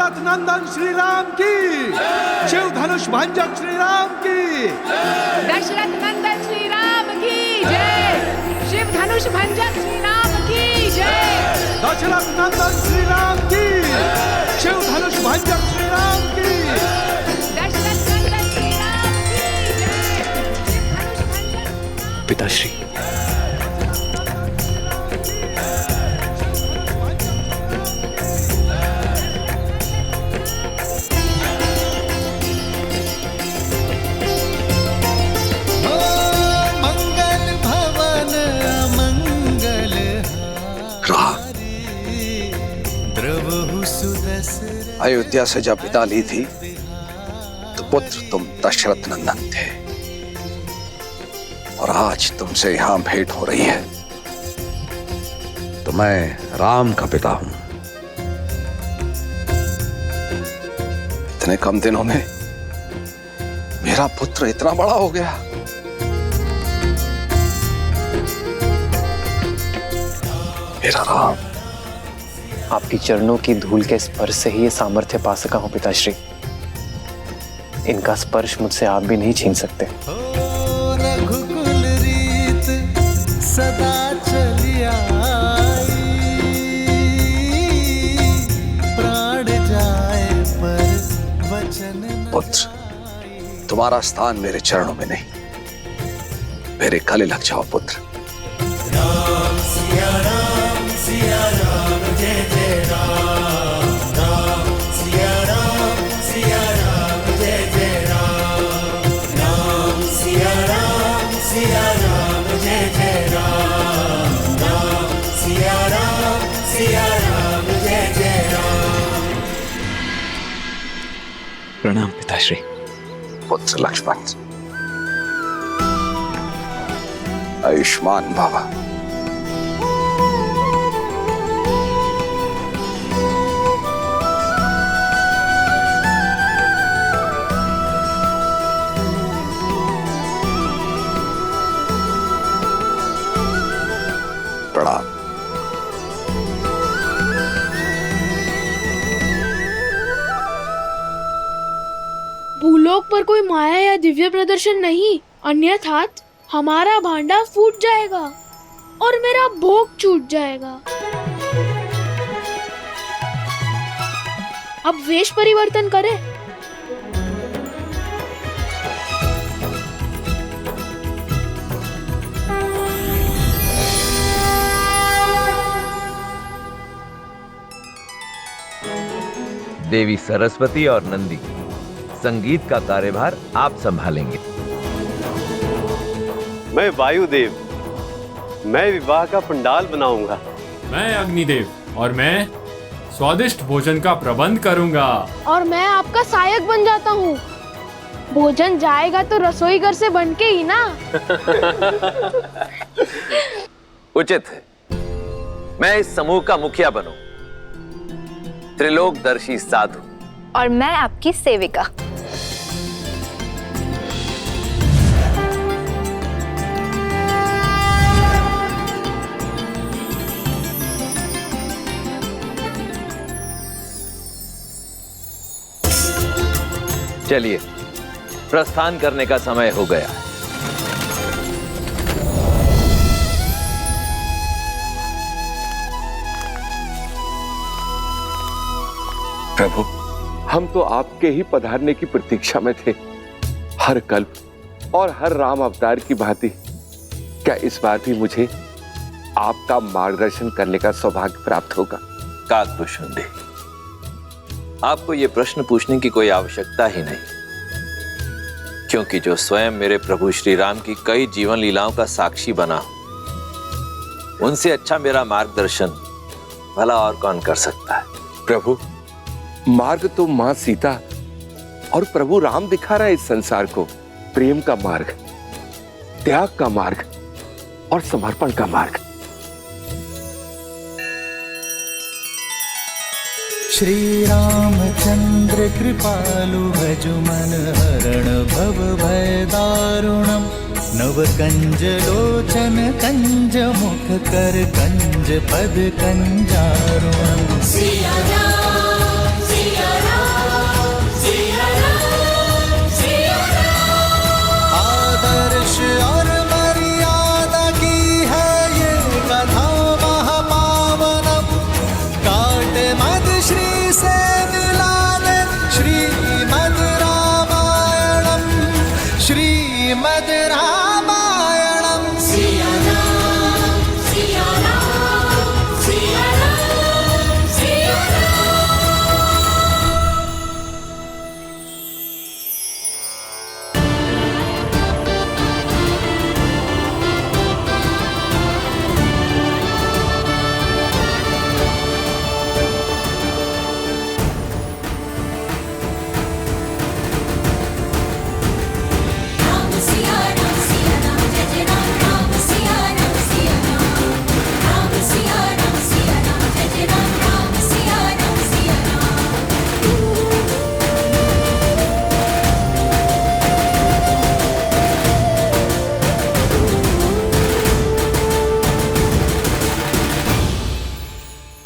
दशरथ नंदन श्री राम की, शिव धनुष भंजक श्री राम की, दशरथ नंदन श्री राम की जय, शिव धनुष भंजक श्री राम की जय, दशरथ नंदन श्री राम की, शिव धनुष भंजक श्री राम की, दशरथ नंदन श्री राम की जय, शिव धनुष भंजक। पिताश्री, अयोध्या से जब विदा ली थी तो पुत्र तुम दशरथ नंदन थे, और आज तुमसे यहां भेंट हो रही है तो मैं राम का पिता हूं। इतने कम दिनों में मेरा पुत्र इतना बड़ा हो गया। मेरा राम। आपकी चरणों की धूल के स्पर्श से ही ये सामर्थ्य पा सका हूं पिताश्री। इनका स्पर्श मुझसे आप भी नहीं छीन सकते। रघुकुल रीत सदा चली आई, प्राण जाए पर वचन। पुत्र, तुम्हारा स्थान मेरे चरणों में नहीं, मेरे गले लग जाओ पुत्र। राम सिया राम जय जय राम, राम सिया राम जय जय राम, राम सिया राम जय जय राम, राम सिया राम जय जय राम। प्रणाम पिताश्री। पुत्र लक्ष्मण, आयुष्मान बाबा। प्रणाम। भूलोक पर कोई माया या दिव्य प्रदर्शन नहीं, अन्यथा हमारा भांडा फूट जाएगा और मेरा भोग छूट जाएगा। अब वेश परिवर्तन करें। देवी सरस्वती और नंदी, संगीत का कार्यभार आप संभालेंगे। मैं वायुदेव, मैं विवाह का पंडाल बनाऊंगा। मैं अग्निदेव और मैं स्वादिष्ट भोजन का प्रबंध करूंगा। और मैं आपका सहायक बन जाता हूँ। भोजन जाएगा तो रसोई घर से बन के ही ना। उचित है, मैं इस समूह का मुखिया बनूं। त्रिलोकदर्शी साधु। और मैं आपकी सेविका। चलिए, प्रस्थान करने का समय हो गया। प्रभु, हम तो आपके ही पधारने की प्रतीक्षा में थे। हर कल्प और हर राम अवतार की भांति क्या इस बार भी मुझे आपका मार्गदर्शन करने का सौभाग्य प्राप्त होगा? काकभूषण देव, आपको यह प्रश्न पूछने की कोई आवश्यकता ही नहीं, क्योंकि जो स्वयं मेरे प्रभु श्री राम की कई जीवन लीलाओं का साक्षी बना, उनसे अच्छा मेरा मार्गदर्शन भला और कौन कर सकता है। प्रभु, मार्ग तो मां सीता और प्रभु राम दिखा रहा है इस संसार को। प्रेम का मार्ग, त्याग का मार्ग और समर्पण का मार्ग। श्री रामचंद्र कृपालु भजु मन हरण भव भय दारुणम, नव कंज लोचन कंज मुख कर कंज पद कंजारुणम। सिया राम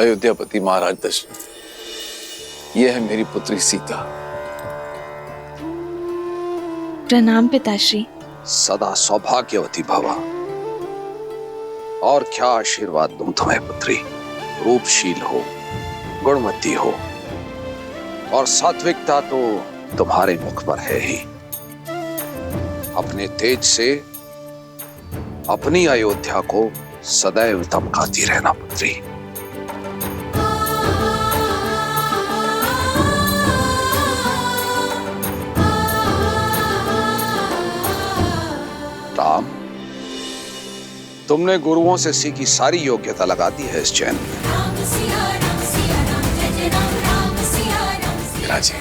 अयोध्यापति महाराज दशरथ, यह है मेरी पुत्री सीता। प्रणाम पिताश्री। सदा सौभाग्यवती भवा। और क्या आशीर्वाद दूं तुम्हें पुत्री। रूपशील हो, गुणवती हो, और सात्विकता तो तुम्हारे मुख पर है ही। अपने तेज से अपनी अयोध्या को सदैव दमकाती रहना पुत्री। राम, तुमने गुरुओं से सीखी सारी योग्यता लगा दी है इस चैन में। राजे,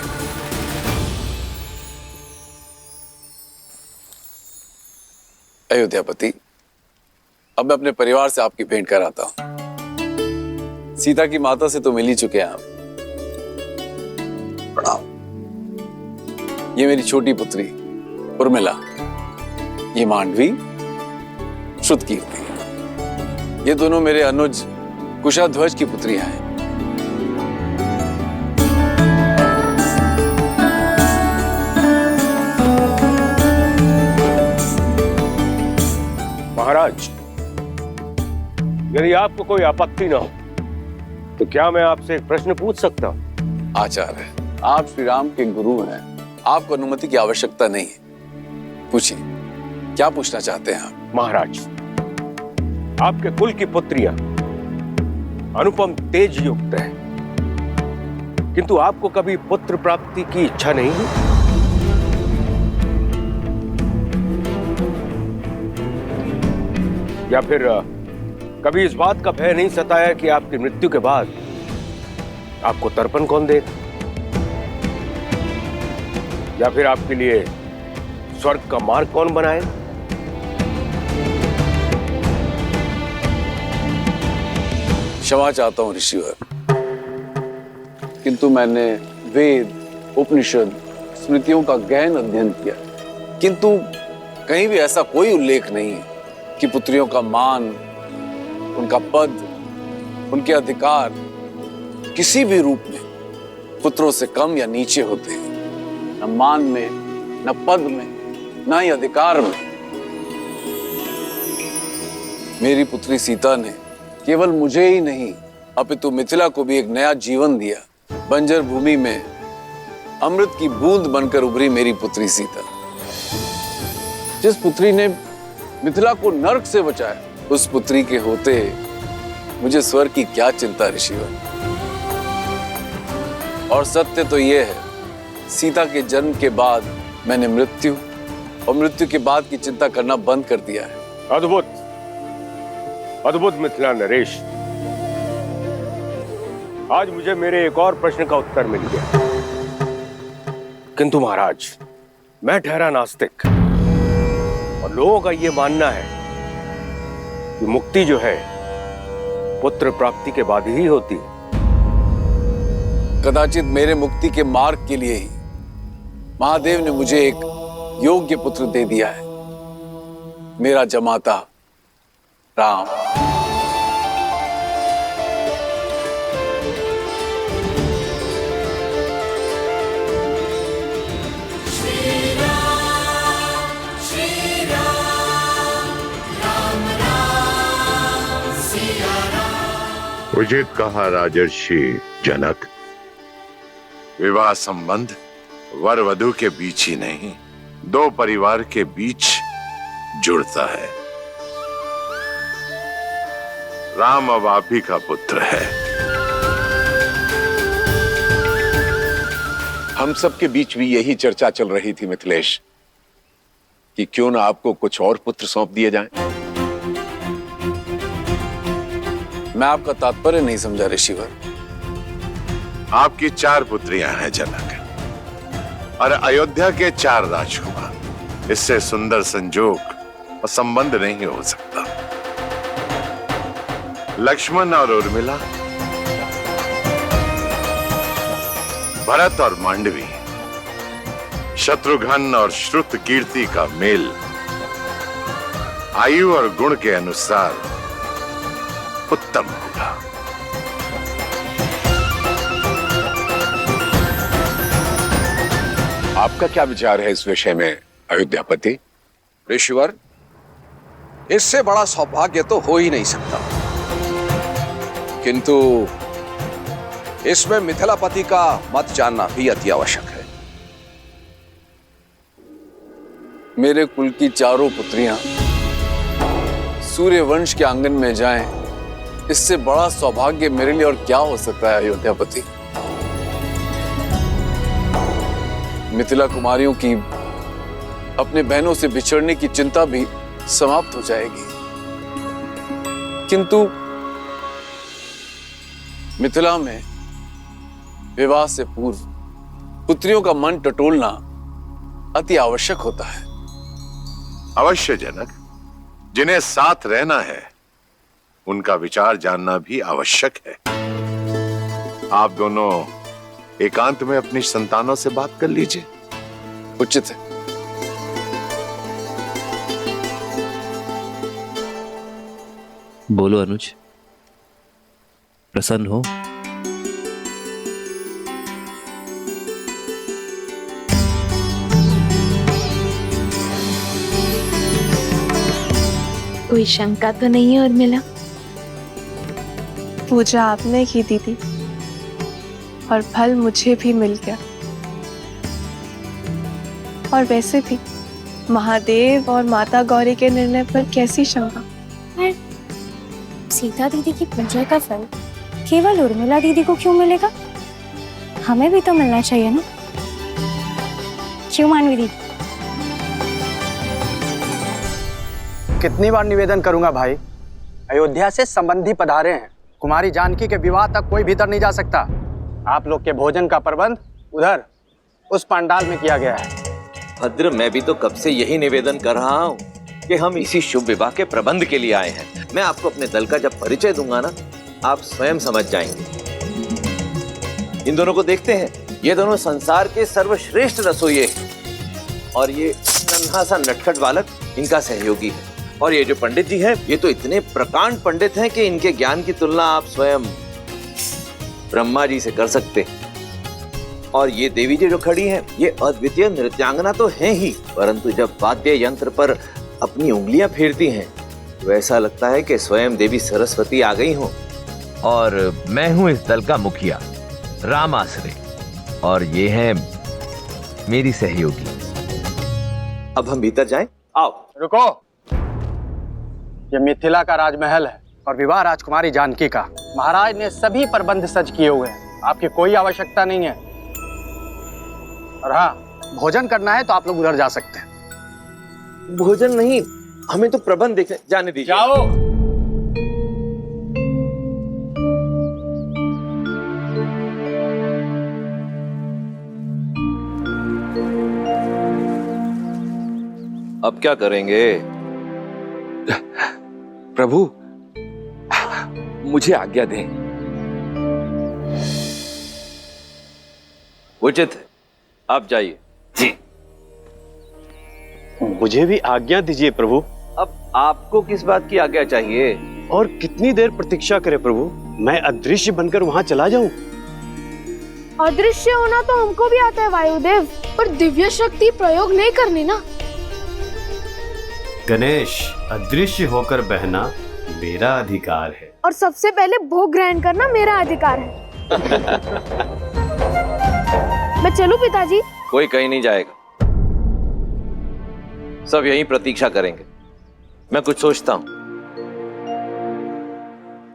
अयोध्यापति, अब मैं अपने परिवार से आपकी भेंट कराता हूं। सीता की माता से तो मिल ही चुके हैं आप। प्रणाम। ये मेरी छोटी पुत्री उर्मिला, ये मांडवी श्रुतकीर्ति, ये दोनों मेरे अनुज कुशाध्वज की पुत्रियां हैं। महाराज, यदि आपको कोई आपत्ति ना हो तो क्या मैं आपसे एक प्रश्न पूछ सकता हूं? आचार्य, आप श्री राम के गुरु हैं, आपको अनुमति की आवश्यकता नहीं है। पूछिए, क्या पूछना चाहते हैं आप? महाराज, आपके कुल की पुत्रियां अनुपम तेज युक्त है, किंतु आपको कभी पुत्र प्राप्ति की इच्छा नहीं हुई? या फिर कभी इस बात का भय नहीं सताया कि आपकी मृत्यु के बाद आपको तर्पण कौन देगा, या फिर आपके लिए स्वर्ग का मार्ग कौन बनाएगा? क्षमा चाहता हूं ऋषिवर, किंतु मैंने वेद, उपनिषद, स्मृतियों का गहन अध्ययन किया, किंतु कहीं भी ऐसा कोई उल्लेख नहीं है कि पुत्रियों का मान, उनका पद, उनके अधिकार किसी भी रूप में पुत्रों से कम या नीचे होते हैं। न मान में, न पद में, न ही अधिकार में। मेरी पुत्री सीता ने केवल मुझे ही नहीं अपितु मिथिला को भी एक नया जीवन दिया। बंजर भूमि में अमृत की बूंद बनकर उभरी मेरी पुत्री सीता। जिस पुत्री ने मिथिला को नरक से बचाया, उस पुत्री के होते मुझे स्वर्ग की क्या चिंता ऋषिवर। और सत्य तो यह है, सीता के जन्म के बाद मैंने मृत्यु और मृत्यु के बाद की चिंता करना बंद कर दिया है। अद्भुत, अद्भुत मिथिला नरेश। आज मुझे मेरे एक और प्रश्न का उत्तर मिल गया। किंतु महाराज, मैं ठहरा नास्तिक, और लोगों का यह मानना है कि मुक्ति जो है पुत्र प्राप्ति के बाद ही होती है। कदाचित मेरे मुक्ति के मार्ग के लिए ही महादेव ने मुझे एक योग्य पुत्र दे दिया है, मेरा जमाता राम। उचित कहा राजर्षि जनक। विवाह संबंध वर वधु के बीच ही नहीं, दो परिवार के बीच जुड़ता है। राम अब आप ही का पुत्र है। हम सबके बीच भी यही चर्चा चल रही थी मिथिलेश, कि क्यों ना आपको कुछ और पुत्र सौंप दिए जाएं। मैं आपका तात्पर्य नहीं समझा ऋषिवर। आपकी 4 पुत्रियां हैं जनक, और अयोध्या के 4 राजकुमार। इससे सुंदर संजोग और संबंध नहीं हो सकता। लक्ष्मण और उर्मिला, भरत और मांडवी, शत्रुघ्न और श्रुतकीर्ति का मेल आयु और गुण के अनुसार उत्तम होगा। आपका क्या विचार है इस विषय में अयोध्यापति? ऋषिवर, इससे बड़ा सौभाग्य तो हो ही नहीं सकता, किंतु इसमें मिथिलापति का मत जानना भी अति आवश्यक है। मेरे कुल की चारों पुत्रियां सूर्य वंश के आंगन में जाएं, इससे बड़ा सौभाग्य मेरे लिए और क्या हो सकता है अयोध्यापति। मिथिला कुमारियों की अपने बहनों से बिछड़ने की चिंता भी समाप्त हो जाएगी, किंतु मिथिला में विवाह से पूर्व पुत्रियों का मन टटोलना अति आवश्यक होता है। अवश्य जनक, जिन्हें साथ रहना है उनका विचार जानना भी आवश्यक है। आप दोनों एकांत में अपनी संतानों से बात कर लीजिए। उचित है। बोलो अनुज, प्रसन्न हो? कोई शंका तो नहीं है उर्मिला? पूजा आपने की दीदी, और फल मुझे भी मिल गया। और वैसे भी महादेव और माता गौरी के निर्णय पर कैसी शंका? सीता दीदी की पूजा का फल केवल उर्मिला दीदी को क्यों मिलेगा? हमें भी तो मिलना चाहिए ना, क्यों मानवी दीदी? कितनी बार निवेदन करूंगा भाई, अयोध्या से संबंधी पधारे हैं, कुमारी जानकी के विवाह तक कोई भीतर नहीं जा सकता। आप लोग के भोजन का प्रबंध उधर उस पंडाल में किया गया है। भद्र, मैं भी तो कब से यही निवेदन कर रहा हूँ कि हम इसी शुभ विवाह के प्रबंध के लिए आए हैं। मैं आपको अपने दल का जब परिचय दूंगा ना, आप स्वयं समझ जाएंगे। इन दोनों को देखते हैं, ये दोनों संसार के सर्वश्रेष्ठ रसोइये हैं और ये नन्हा सा नटखट बालक इनका सहयोगी है। और ये जो पंडित जी हैं, ये तो इतने प्रकांड पंडित हैं कि इनके ज्ञान की तुलना आप स्वयं ब्रह्मा जी से कर सकते हैं। और ये देवी जी जो खड़ी हैं, ये अद्वितीय नृत्यांगना तो हैं ही, परंतु जब वाद्य यंत्र पर अपनी उंगलियां फेरती हैं तो ऐसा लगता है कि स्वयं देवी सरस्वती आ गई हो। और मैं हूं इस दल का मुखिया राम आसरे, और ये है मेरी सहयोगी। अब हम भीतर जाएं? आओ। रुको, ये मिथिला का राजमहल है और विवाह राजकुमारी जानकी का। महाराज ने सभी प्रबंध सज किए हुए हैं, आपकी कोई आवश्यकता नहीं है। और हाँ, भोजन करना है तो आप लोग उधर जा सकते हैं। भोजन नहीं, हमें तो प्रबंध देखने जाने दीजिए। जाओ। अब क्या करेंगे? प्रभु, मुझे आज्ञा दें। उचित है, आप जाइए। जी। मुझे भी आज्ञा दीजिए प्रभु। अब आपको किस बात की आज्ञा चाहिए? और कितनी देर प्रतीक्षा करें प्रभु? मैं अदृश्य बनकर वहां चला जाऊं? अदृश्य होना तो हमको भी आता है वायुदेव, पर दिव्य शक्ति प्रयोग नहीं करनी ना। गणेश, अदृश्य होकर बहना मेरा अधिकार है, और सबसे पहले भोग ग्रहण करना मेरा अधिकार है। मैं चलूं पिताजी? कोई कहीं नहीं जाएगा, सब यहीं प्रतीक्षा करेंगे। मैं कुछ सोचता हूँ।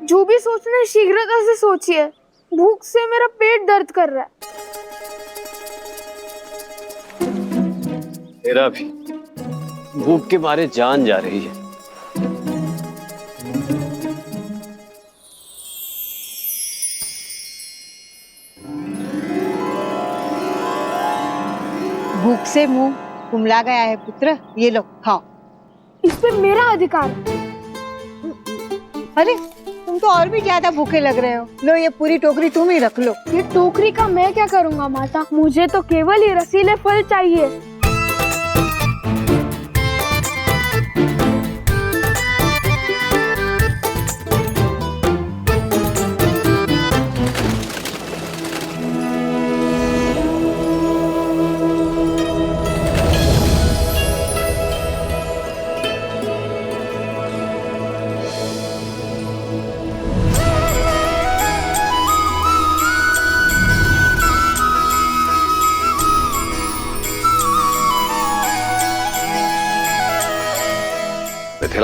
जो भी सोचना है शीघ्रता से सोचिए, भूख से मेरा पेट दर्द कर रहा है। मेरा भी भूख के मारे जान जा रही है। भूख से मुंह कुमला गया है पुत्र, ये लो खाओ। इस पे मेरा अधिकार। अरे तुम तो और भी ज्यादा भूखे लग रहे हो, लो ये पूरी टोकरी तुम ही रख लो। ये टोकरी का मैं क्या करूंगा माता, मुझे तो केवल ये रसीले फल चाहिए।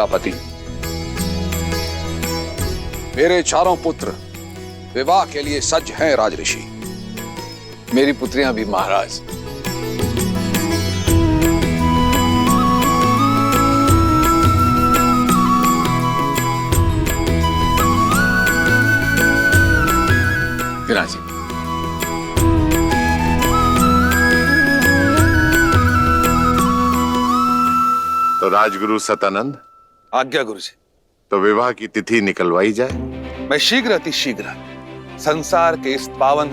मिथिलापति, मेरे चारों पुत्र विवाह के लिए सज्ज हैं राजऋषि। मेरी पुत्रियां भी महाराज। विराजी। तो राजगुरु सतानंद, आज्ञा गुरु जी। तो विवाह की तिथि निकलवाई जाए। मैं शीघ्र अति शीघ्र संसार के इस पावन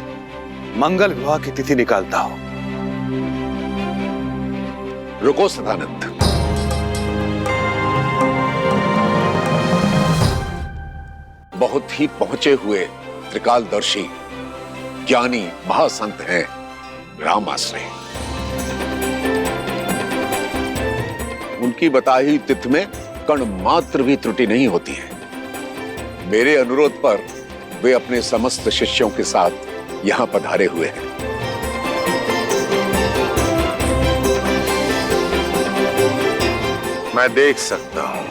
मंगल विवाह की तिथि निकालता हूं। रुको सदानंद, बहुत ही पहुंचे हुए त्रिकालदर्शी ज्ञानी महासंत हैं रामाश्रय। उनकी बताई तिथि में कण मात्र भी त्रुटि नहीं होती है। मेरे अनुरोध पर वे अपने समस्त शिष्यों के साथ यहां पधारे हुए हैं। मैं देख सकता हूं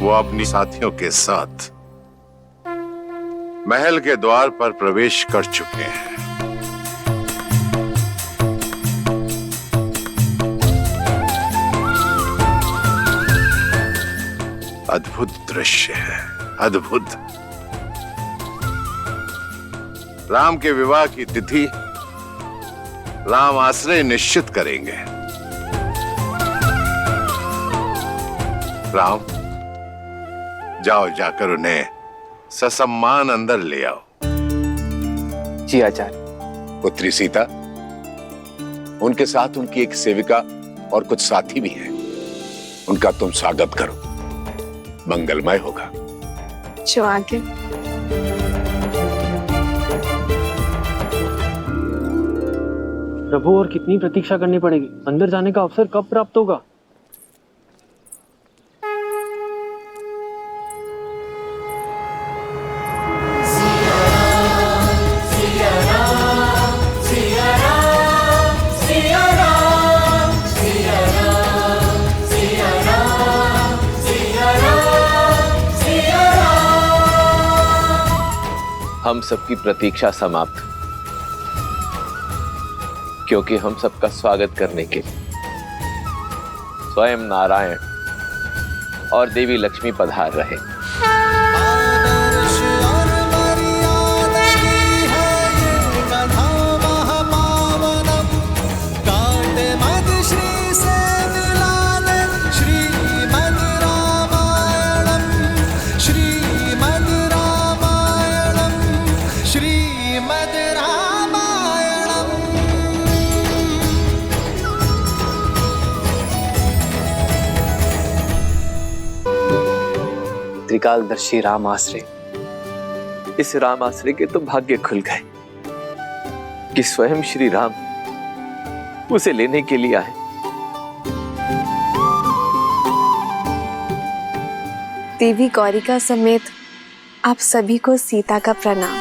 वो अपनी साथियों के साथ महल के द्वार पर प्रवेश कर चुके हैं। अद्भुत दृश्य है, अद्भुत। राम के विवाह की तिथि राम आश्रय निश्चित करेंगे। राम, जाओ जाकर उन्हें ससम्मान अंदर ले आओ। जी आचार्य। पुत्री सीता, उनके साथ उनकी एक सेविका और कुछ साथी भी हैं। उनका तुम स्वागत करो, मंगलमय होगा। जो आगे। प्रभु, और कितनी प्रतीक्षा करनी पड़ेगी? अंदर जाने का अवसर कब प्राप्त होगा? हम सबकी प्रतीक्षा समाप्त, क्योंकि हम सबका स्वागत करने के लिए स्वयं नारायण और देवी लक्ष्मी पधार रहे। त्रिकालदर्शी राम आश्रय। इस राम आश्रय के तो भाग्य खुल गए कि स्वयं श्री राम उसे लेने के लिए आए। देवी गौरिका समेत आप सभी को सीता का प्रणाम।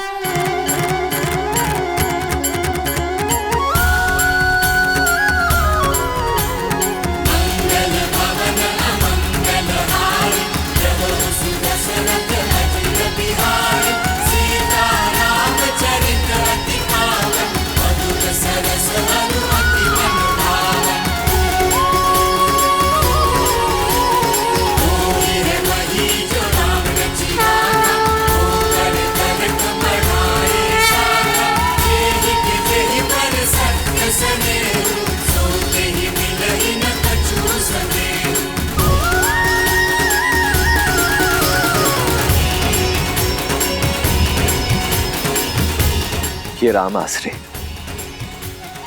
ये राम आश्रय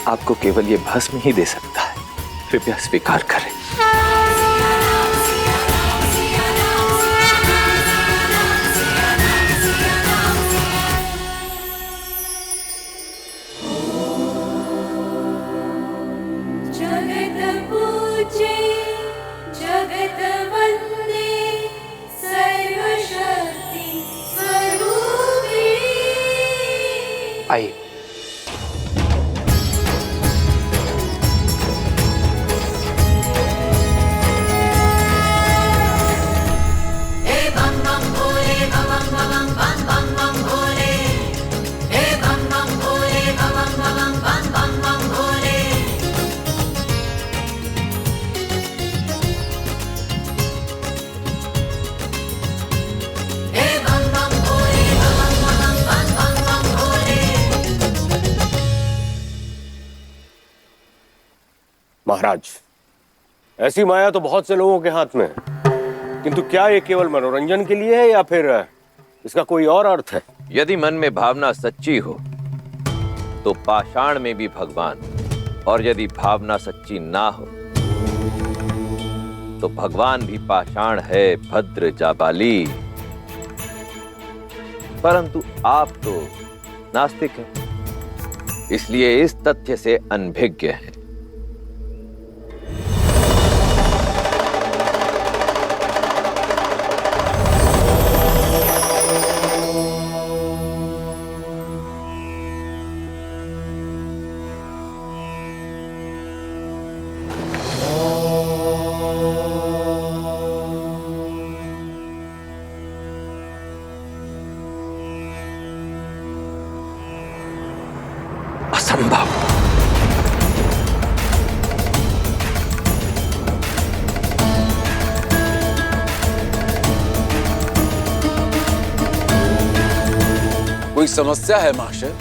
आपको केवल ये भस्म ही दे सकता है, कृपया स्वीकार करें। जगत पूजे जगत वंदे सर्वशक्ति स्वरूपी। आइए। महाराज, ऐसी माया तो बहुत से लोगों के हाथ में है, किंतु क्या ये केवल मनोरंजन के लिए है या फिर इसका कोई और अर्थ है? यदि मन में भावना सच्ची हो तो पाषाण में भी भगवान, और यदि भावना सच्ची ना हो तो भगवान भी पाषाण है। भद्र जाबाली, परंतु आप तो नास्तिक हैं, इसलिए इस तथ्य से अनभिज्ञ हैं। असंभव। कोई समस्या है महाशय?